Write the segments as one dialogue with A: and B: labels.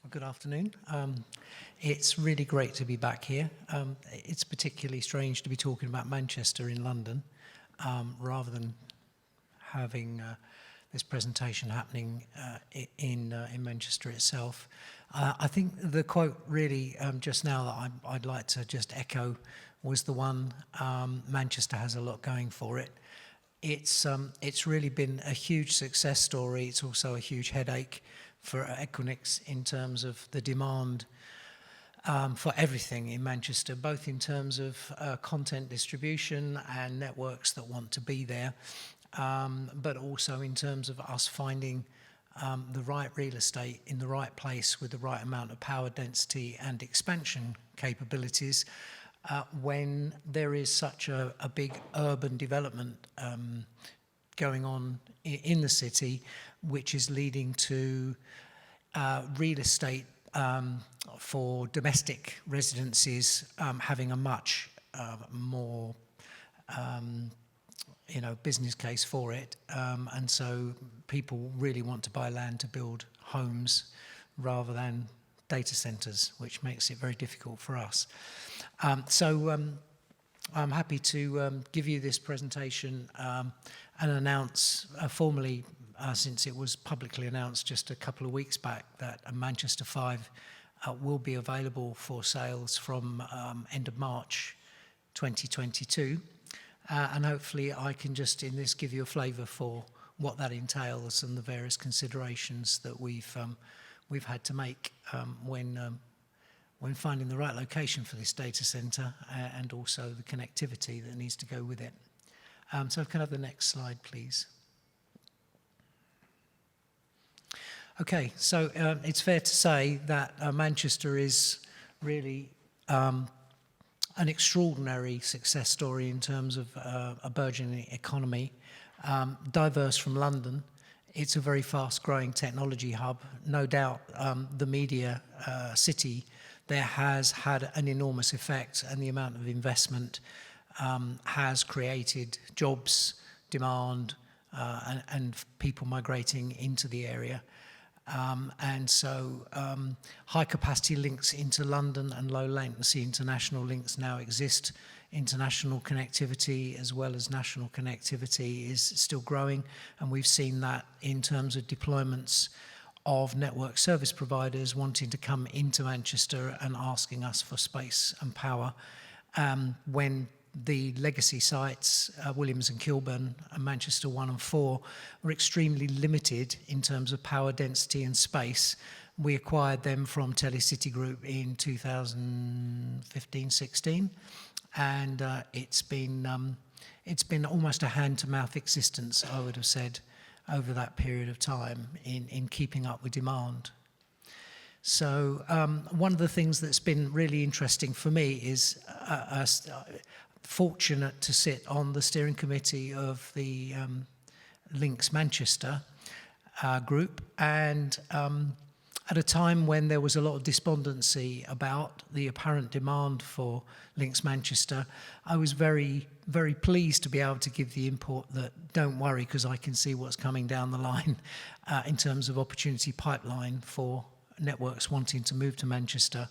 A: Good afternoon. It's really great to be back here. It's particularly strange to be talking about Manchester in London rather than having this presentation happening in Manchester itself. I think the quote really just now that I'd like to just echo was the one, Manchester has a lot going for it. It's really been a huge success story. It's also a huge headache for Equinix in terms of the demand for everything in Manchester, both in terms of content distribution and networks that want to be there, but also in terms of us finding the right real estate in the right place with the right amount of power density and expansion capabilities when there is such a big urban development going on in the city, which is leading to real estate for domestic residences having a much more business case for it, and so people really want to buy land to build homes rather than data centers, which makes it very difficult for us. So I'm happy to give you this presentation and announce formally, since it was publicly announced just a couple of weeks back, that a Manchester 5 will be available for sales from end of March 2022. And hopefully I can just in this give you a flavour for what that entails and the various considerations that we've had to make when finding the right location for this data centre and also the connectivity that needs to go with it. So can I have the next slide, please? Okay, so it's fair to say that Manchester is really an extraordinary success story in terms of a burgeoning economy, diverse from London. It's a very fast-growing technology hub. No doubt the media city there has had an enormous effect, and the amount of investment has created jobs, demand, and people migrating into the area. And so high-capacity links into London and low-latency international links now exist. International connectivity as well as national connectivity is still growing, and we've seen that in terms of deployments of network service providers wanting to come into Manchester and asking us for space and power when the legacy sites, Williams and Kilburn and Manchester 1 and 4, were extremely limited in terms of power density and space. We acquired them from Telecity Group in 2015-16, and it's been almost a hand-to-mouth existence, I would have said, over that period of time in keeping up with demand. So one of the things that's been really interesting for me is fortunate to sit on the steering committee of the LINX Manchester group, and at a time when there was a lot of despondency about the apparent demand for LINX Manchester, I was very, very pleased to be able to give the input that don't worry, because I can see what's coming down the line in terms of opportunity pipeline for networks wanting to move to Manchester.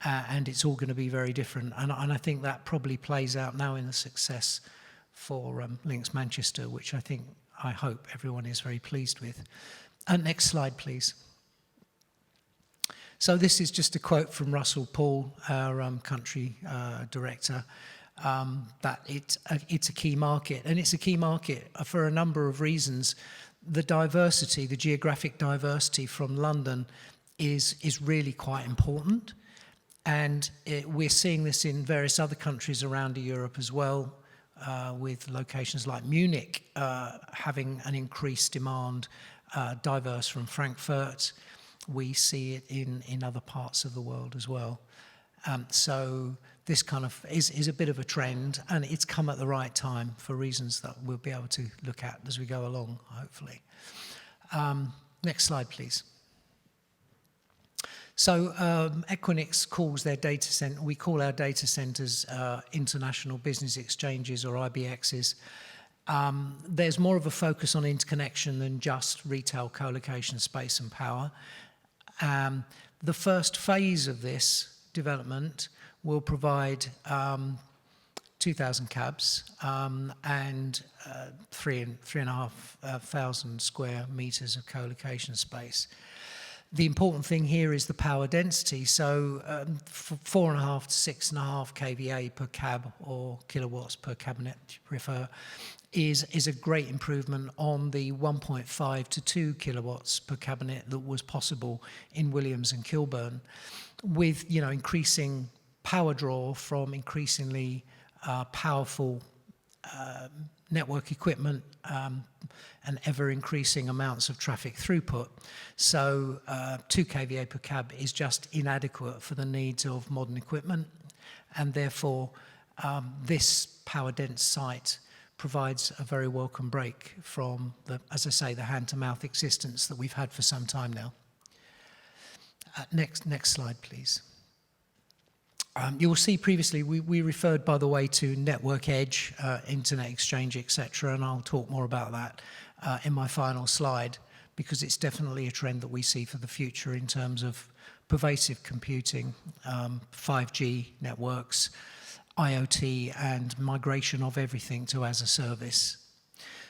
A: And it's all going to be very different. And I think that probably plays out now in the success for LINX Manchester, which I hope everyone is very pleased with. Next slide, please. So this is just a quote from Russell Paul, our country director, that it's a key market. And it's a key market for a number of reasons. The diversity, the geographic diversity from London is really quite important. And we're seeing this in various other countries around Europe as well, with locations like Munich having an increased demand, diverse from Frankfurt. We see it in other parts of the world as well. So this kind of is a bit of a trend, and it's come at the right time for reasons that we'll be able to look at as we go along, hopefully. Next slide, please. So Equinix calls their data center, we call our data centers international business exchanges, or IBXs. There's more of a focus on interconnection than just retail co-location space and power. The first phase of this development will provide 2,000 cabs and 3,500 square meters of co-location space. The important thing here is the power density. So 4.5 to 6.5 kVA per cab, or kilowatts per cabinet, if you prefer, is a great improvement on the 1.5 to 2 kilowatts per cabinet that was possible in Williams and Kilburn, with increasing power draw from increasingly powerful network equipment and ever-increasing amounts of traffic throughput. So 2 kVA per cab is just inadequate for the needs of modern equipment, and therefore this power-dense site provides a very welcome break from as I say, the hand-to-mouth existence that we've had for some time now. Next slide, please. You will see previously we referred, by the way, to network edge, internet exchange, etc., and I'll talk more about that in my final slide, because it's definitely a trend that we see for the future in terms of pervasive computing, 5G networks, IoT, and migration of everything to as a service.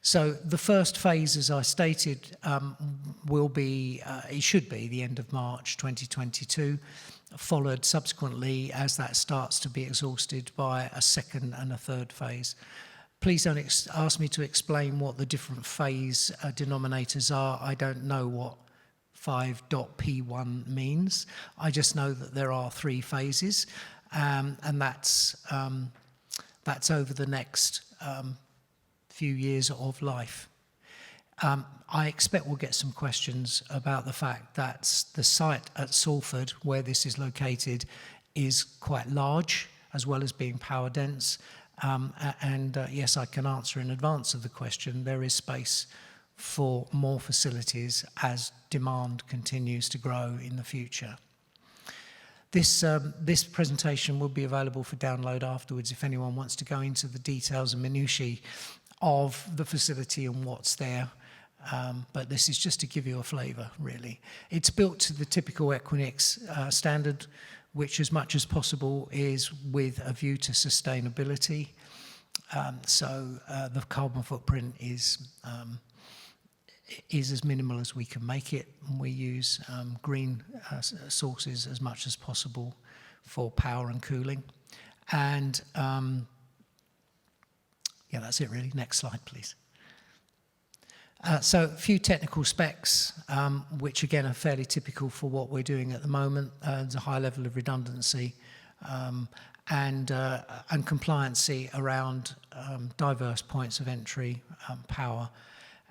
A: So the first phase, as I stated, will be, it should be the end of March 2022, followed subsequently, as that starts to be exhausted, by a second and a third phase. Please don't ask me to explain what the different phase denominators are. I don't know what 5.P1 means. I just know that there are 3 phases, and that's over the next few years of life. I expect we'll get some questions about the fact that the site at Salford, where this is located, is quite large, as well as being power dense. Yes, I can answer in advance of the question. There is space for more facilities as demand continues to grow in the future. This presentation will be available for download afterwards if anyone wants to go into the details and minutiae of the facility and what's there. But this is just to give you a flavour, really. It's built to the typical Equinix standard, which as much as possible is with a view to sustainability. So the carbon footprint is as minimal as we can make it. We use green sources as much as possible for power and cooling. And yeah, that's it really. Next slide, please. So a few technical specs, which again are fairly typical for what we're doing at the moment. There's a high level of redundancy and compliancy around diverse points of entry, power,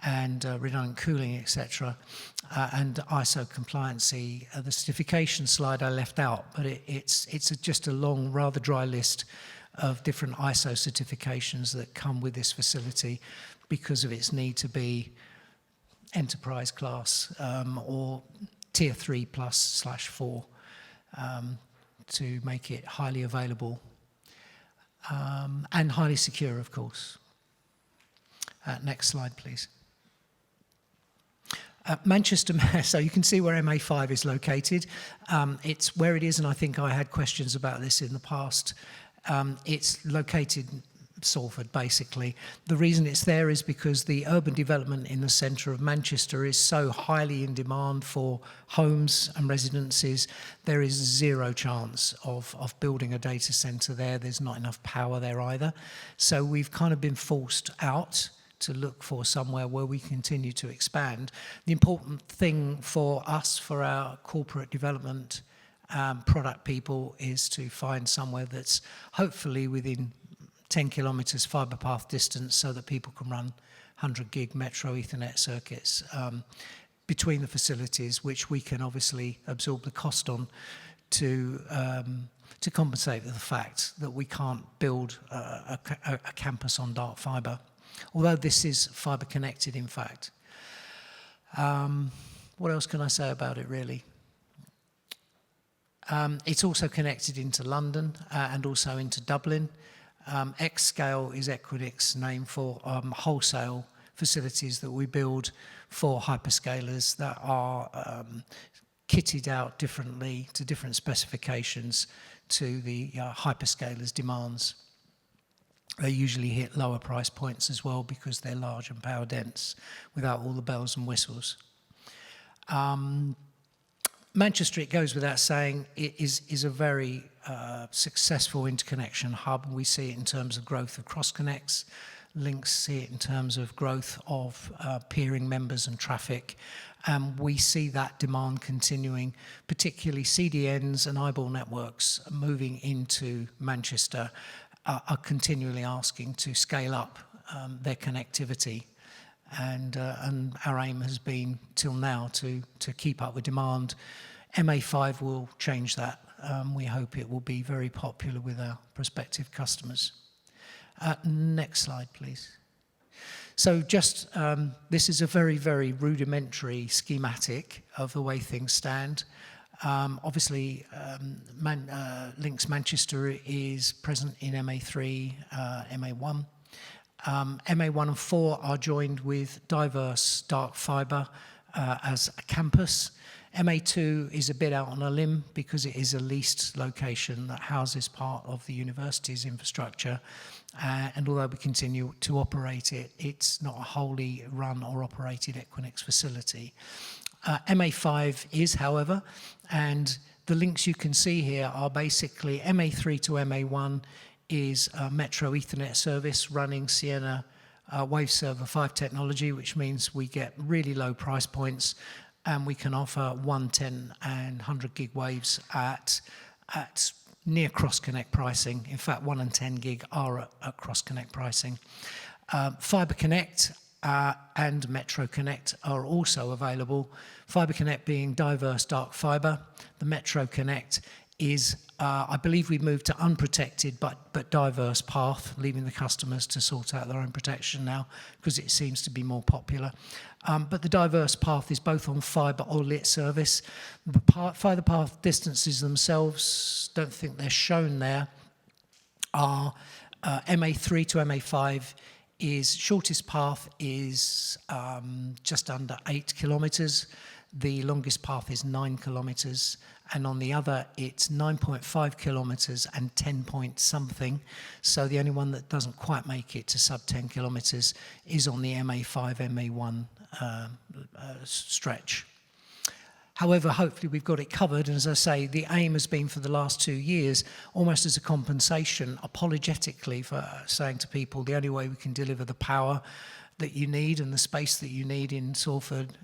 A: and redundant cooling, etc. And ISO compliancy. The certification slide I left out, but it's just a long, rather dry list of different ISO certifications that come with this facility because of its need to be enterprise class or tier 3+/4 to make it highly available and highly secure, of course. Next slide, please. Manchester, so you can see where MA5 is located. It's where it is, and I think I had questions about this in the past. It's located Salford, basically. The reason it's there is because the urban development in the centre of Manchester is so highly in demand for homes and residences. There is zero chance of building a data centre there. There's not enough power there either. So we've kind of been forced out to look for somewhere where we continue to expand. The important thing for us, for our corporate development product people, is to find somewhere that's hopefully within 10 kilometres fibre path distance so that people can run 100 gig Metro Ethernet circuits between the facilities, which we can obviously absorb the cost on to compensate for the fact that we can't build a campus on dark fibre, although this is fibre connected, in fact. What else can I say about it, really? It's also connected into London and also into Dublin. Xscale is Equinix name for wholesale facilities that we build for hyperscalers that are kitted out differently to different specifications to the hyperscalers' demands. They usually hit lower price points as well because they're large and power dense without all the bells and whistles. Manchester, it goes without saying, is a very successful interconnection hub. We see it in terms of growth of cross-connects. LINX see it in terms of growth of peering members and traffic. We see that demand continuing, particularly CDNs and eyeball networks moving into Manchester are continually asking to scale up their connectivity. And our aim has been till now to keep up with demand. MA5 will change that. We hope it will be very popular with our prospective customers. Next slide, please. So just, this is a very, very rudimentary schematic of the way things stand. Obviously, LINX Manchester is present in MA3, MA1. MA1 and 4 are joined with diverse dark fibre as a campus. MA2 is a bit out on a limb because it is a leased location that houses part of the university's infrastructure. And although we continue to operate it, it's not a wholly run or operated Equinix facility. MA5 is, however, and the links you can see here are basically MA3 to MA1 is a Metro Ethernet service running Sienna Waveserver 5 technology, which means we get really low price points and we can offer 110 and 100 gig waves at near cross-connect pricing. In fact, 1 and 10 gig are at cross-connect pricing. Fiber Connect and Metro Connect are also available. Fiber Connect being diverse dark fiber. The Metro Connect is, I believe we've moved to unprotected but diverse path, leaving the customers to sort out their own protection now because it seems to be more popular. But the diverse path is both on fiber or lit service. The fiber path distances themselves, don't think they're shown there, are MA3 to MA5 is shortest path is just under 8 kilometers. The longest path is 9 kilometers. And on the other, it's 9.5 kilometers and 10 point something. So the only one that doesn't quite make it to sub 10 kilometers is on the MA5, MA1 stretch. However, hopefully we've got it covered. And as I say, the aim has been for the last 2 years, almost as a compensation, apologetically, for saying to people, the only way we can deliver the power that you need and the space that you need in Salford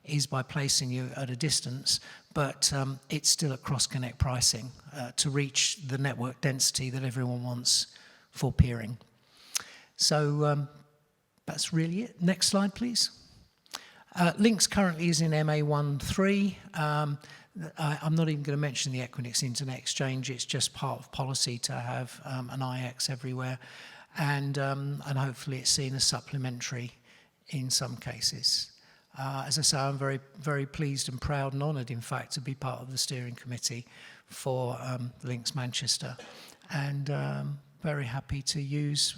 A: is by placing you at a distance, but it's still at cross-connect pricing to reach the network density that everyone wants for peering. So that's really it. Next slide, please. LINX currently is in MA13. I'm not even going to mention the Equinix Internet Exchange. It's just part of policy to have an IX everywhere. And hopefully it's seen as supplementary in some cases. As I say, I'm very, very pleased and proud and honoured, in fact, to be part of the steering committee for LINX Manchester, and very happy to use,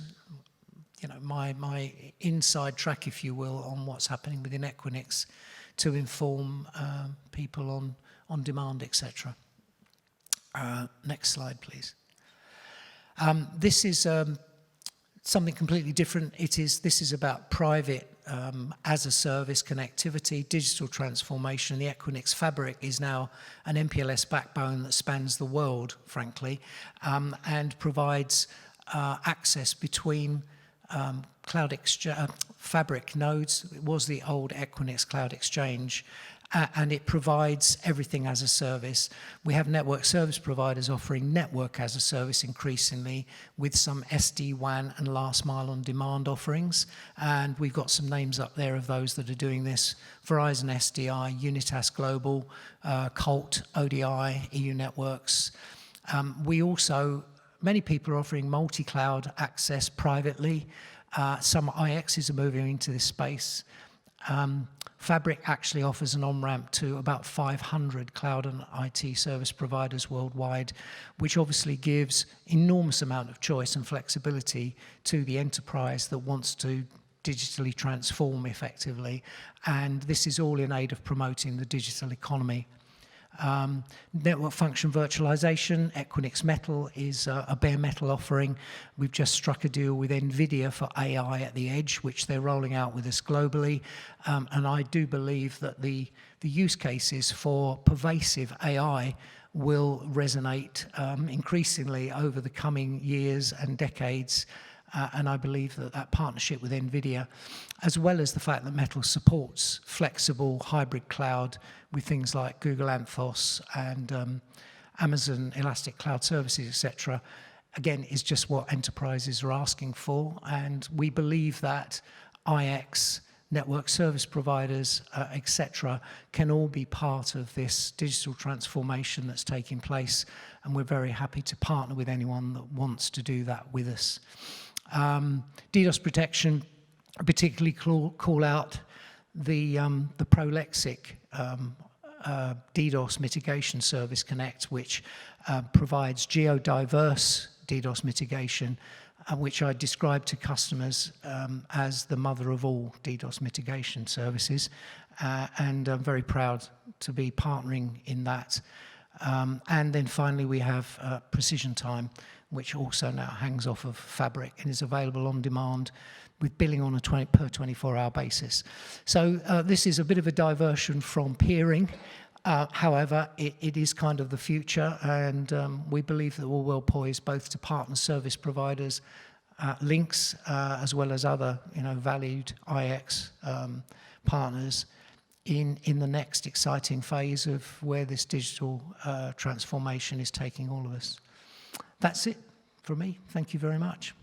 A: you know, my inside track, if you will, on what's happening within Equinix to inform people on demand, etc. Next slide, please. This is something completely different. This is about private as a service connectivity, digital transformation. The Equinix Fabric is now an MPLS backbone that spans the world, frankly, and provides access between Fabric nodes. It was the old Equinix Cloud Exchange, and it provides everything as a service. We have network service providers offering network as a service increasingly, with some SD-WAN and last mile on demand offerings. And we've got some names up there of those that are doing this: Verizon SDI, Unitas Global, Colt, ODI, EU Networks. We also, many people are offering multi-cloud access privately. Some IXs are moving into this space. Fabric actually offers an on-ramp to about 500 cloud and IT service providers worldwide, which obviously gives enormous amount of choice and flexibility to the enterprise that wants to digitally transform effectively. And this is all in aid of promoting the digital economy. Network function virtualization, Equinix Metal is a bare metal offering. We've just struck a deal with NVIDIA for AI at the edge, which they're rolling out with us globally. And I do believe that the use cases for pervasive AI will resonate increasingly over the coming years and decades. And I believe that that partnership with NVIDIA, as well as the fact that Metal supports flexible hybrid cloud with things like Google Anthos and Amazon Elastic Cloud Services, etc., again, is just what enterprises are asking for. And we believe that IX, network service providers, etc., can all be part of this digital transformation that's taking place. And we're very happy to partner with anyone that wants to do that with us. DDoS protection, particularly call out the Prolexic DDoS mitigation service Connect, which provides geodiverse DDoS mitigation, which I describe to customers as the mother of all DDoS mitigation services. And I'm very proud to be partnering in that. And then finally, we have Precision Time, which also now hangs off of Fabric and is available on demand with billing on a per 24-hour basis. So this is a bit of a diversion from peering. However, it is kind of the future, and we believe that we're well poised both to partner service providers, LINX, as well as other valued IX partners in the next exciting phase of where this digital transformation is taking all of us. That's it from me. Thank you very much.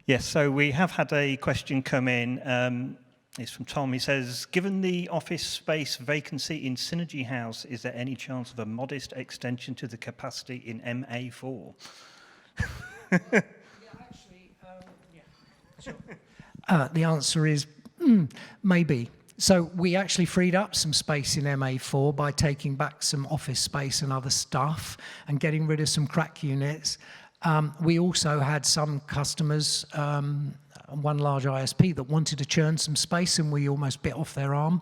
B: Yes, so we have had a question come in. It's from Tom. He says, given the office space vacancy in Synergy House, is there any chance of a modest extension to the capacity in MA4?
A: Sure. The answer is maybe. So we actually freed up some space in MA4 by taking back some office space and other stuff and getting rid of some crack units. We also had some customers, one large ISP that wanted to churn some space, and we almost bit off their arm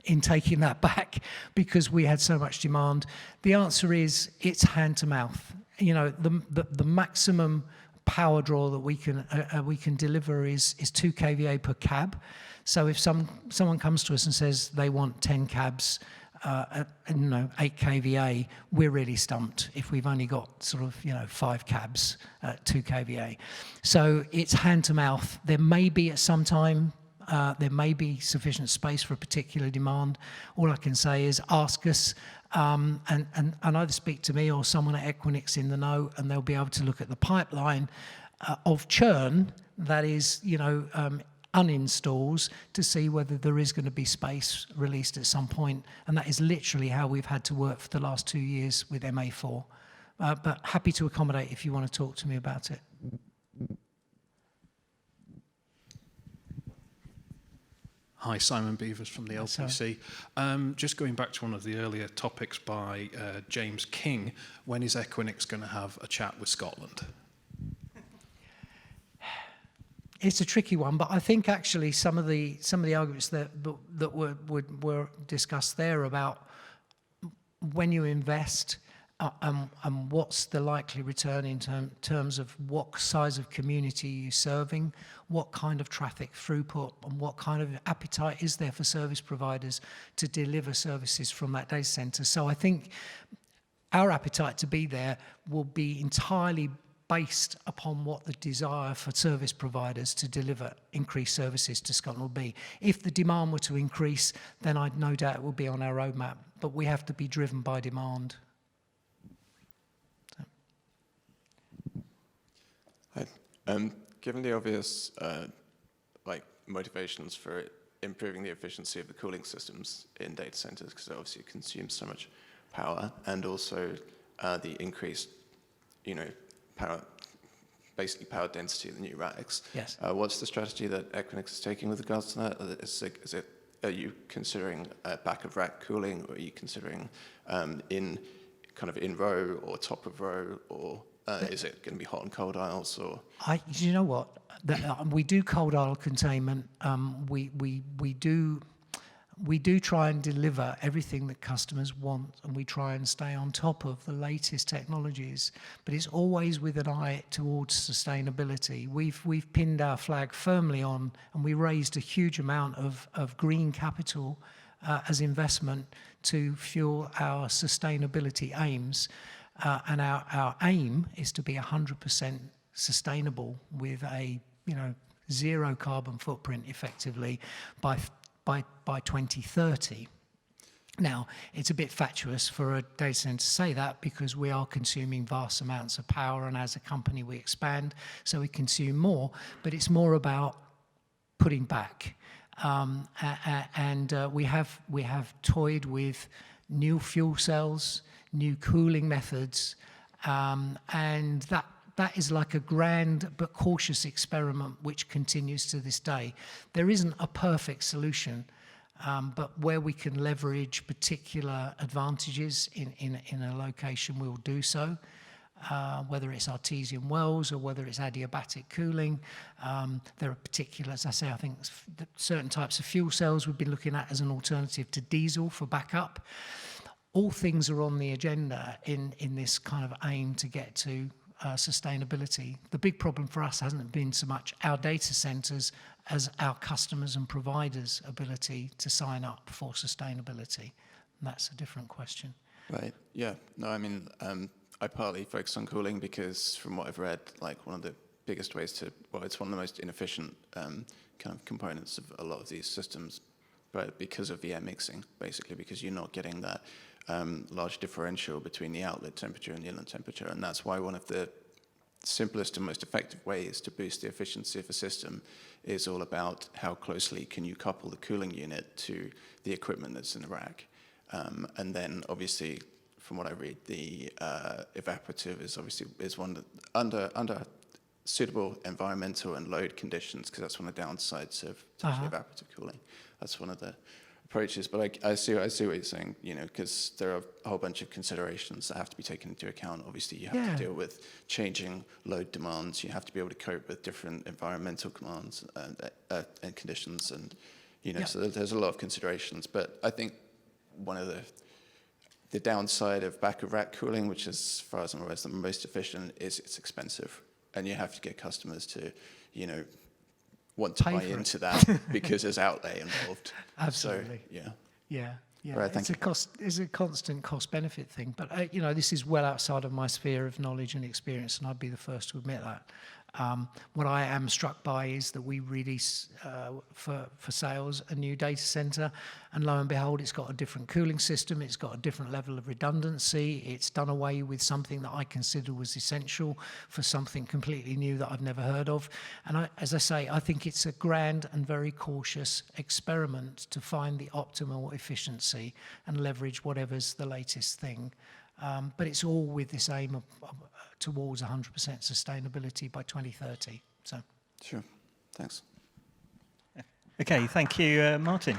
A: in taking that back because we had so much demand. The answer is it's hand to mouth. The maximum power draw that we can deliver is 2 kVA per cab. So if someone comes to us and says they want 10 cabs, 8 kVA, we're really stumped if we've only got sort of 5 cabs at 2 kVA. So it's hand to mouth. There may be at some time there may be sufficient space for a particular demand. All I can say is ask us and either speak to me or someone at Equinix in the know, and they'll be able to look at the pipeline of churn that is uninstalls to see whether there is going to be space released at some point. And that is literally how we've had to work for the last 2 years with MA4. But happy to accommodate if you want to talk to me about it.
C: Hi, Simon Beavers from the LPC. Just going back to one of the earlier topics by James King, when is Equinix going to have a chat with Scotland?
A: It's a tricky one, but I think actually some of the arguments that were discussed there about when you invest and what's the likely return in terms of what size of community you're serving, what kind of traffic throughput, and what kind of appetite is there for service providers to deliver services from that data center. So I think our appetite to be there will be entirely based upon what the desire for service providers to deliver increased services to Scotland will be. If the demand were to increase, then I'd no doubt it will be on our roadmap, but we have to be driven by demand.
D: Hi. Given the obvious motivations for improving the efficiency of the cooling systems in data centers, because it obviously consumes so much power, and also the increased, power density of the new racks.
A: Yes.
D: What's the strategy that Equinix is taking with regards to that? Are you considering back of rack cooling, or are you considering in row or top of row, or Is it going to be hot and cold aisles, or?
A: You know what? We do cold aisle containment. We do try and deliver everything that customers want, and we try and stay on top of the latest technologies. But it's always with an eye towards sustainability. We've pinned our flag firmly on, and we raised a huge amount of green capital as investment to fuel our sustainability aims. And our aim is to be 100% sustainable with a zero carbon footprint effectively by 2030. Now, it's a bit fatuous for a data center to say that, because we are consuming vast amounts of power, and as a company we expand, so we consume more, but it's more about putting back. We have toyed with new fuel cells, new cooling methods, and that is like a grand but cautious experiment which continues to this day. There isn't a perfect solution, but where we can leverage particular advantages in a location, we will do so. Whether it's artesian wells or whether it's adiabatic cooling. There are particular, as I say, I think certain types of fuel cells we've been looking at as an alternative to diesel for backup. All things are on the agenda in this kind of aim to get to sustainability. The big problem for us hasn't been so much our data centers as our customers and providers' ability to sign up for sustainability. And that's a different question.
D: Right. Yeah. No, I mean, I partly focus on cooling because from what I've read, like one of the biggest ways to, well, it's one of the most inefficient kind of components of a lot of these systems, but because of the air mixing, basically, because you're not getting that large differential between the outlet temperature and the inlet temperature. And that's why one of the simplest and most effective ways to boost the efficiency of a system is all about how closely can you couple the cooling unit to the equipment that's in the rack. And then obviously, from what I read, the evaporative is one that under suitable environmental and load conditions, because that's one of the downsides of evaporative cooling. That's one of the approaches. But I see what you're saying, because there are a whole bunch of considerations that have to be taken into account. Obviously, you have to deal with changing load demands. You have to be able to cope with different environmental commands and conditions, and so there's a lot of considerations. But I think one of the downside of back-of-rack cooling, which is, as far as I'm aware, is the most efficient, is it's expensive. And you have to get customers to, want to buy into that because there's outlay involved.
A: Absolutely.
D: So,
A: Yeah.
D: Right,
A: It's a constant cost-benefit thing. But, this is well outside of my sphere of knowledge and experience, and I'd be the first to admit that. What I am struck by is that we release for sales a new data center, and lo and behold, it's got a different cooling system, it's got a different level of redundancy, it's done away with something that I consider was essential for something completely new that I've never heard of. And as I say, I think it's a grand and very cautious experiment to find the optimal efficiency and leverage whatever's the latest thing. But it's all with this aim of towards 100% sustainability by 2030. So.
D: Sure. Thanks.
B: Okay, thank you, Martin.